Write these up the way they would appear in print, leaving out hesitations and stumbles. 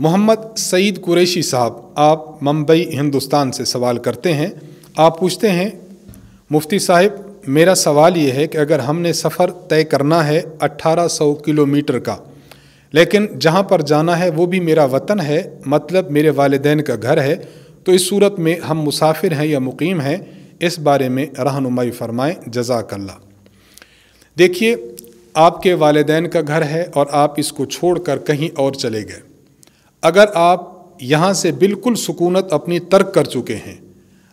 मोहम्मद सईद कुरैशी साहब, आप मुंबई हिंदुस्तान से सवाल करते हैं। आप पूछते हैं, मुफ्ती साहब मेरा सवाल ये है कि अगर हमने सफ़र तय करना है 1800 किलोमीटर का, लेकिन जहाँ पर जाना है वो भी मेरा वतन है, मतलब मेरे वालिदैन का घर है, तो इस सूरत में हम मुसाफिर हैं या मुकीम हैं, इस बारे में रहनुमाई फरमाएं, जज़ाकल्लाह। देखिए, आपके वालिदैन का घर है और आप इसको छोड़कर कहीं और चले गए। अगर आप यहाँ से बिल्कुल सुकूनत अपनी तर्क कर चुके हैं,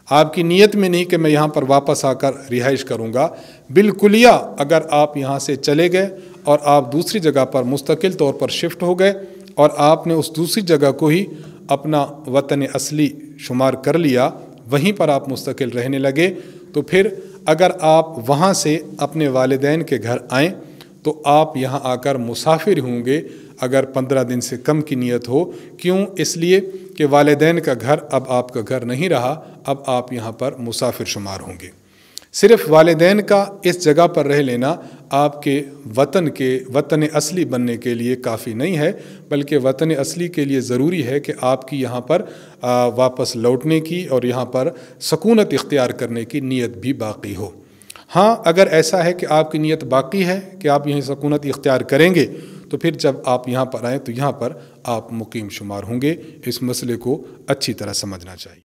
आपकी नीयत में नहीं कि मैं यहाँ पर वापस आकर रिहाइश करूँगा, बिल्कुलिया अगर आप यहाँ से चले गए और आप दूसरी जगह पर मुस्तकिल तौर पर शिफ्ट हो गए और आपने उस दूसरी जगह को ही अपना वतन असली शुमार कर लिया, वहीं पर आप मुस्तकिल रहने लगे, तो फिर अगर आप वहाँ से अपने वालिदैन के घर आएँ तो आप यहाँ आकर मुसाफिर होंगे अगर 15 दिन से कम की नीयत हो। क्यों? इसलिए कि वालिदैन का घर अब आपका घर नहीं रहा, अब आप यहाँ पर मुसाफिर शुमार होंगे। सिर्फ वालिदैन का इस जगह पर रह लेना आपके वतन असली बनने के लिए काफ़ी नहीं है, बल्कि वतन असली के लिए ज़रूरी है कि आपकी यहाँ पर वापस लौटने की और यहाँ पर सकूनत इख्तियार करने की नीयत भी बाकी हो। हाँ, अगर ऐसा है कि आपकी नीयत बाकी है कि आप यहीं सकूनत इख्तियार करेंगे, तो फिर जब आप यहाँ पर आएँ तो यहाँ पर आप मुकीम शुमार होंगे। इस मसले को अच्छी तरह समझना चाहिए।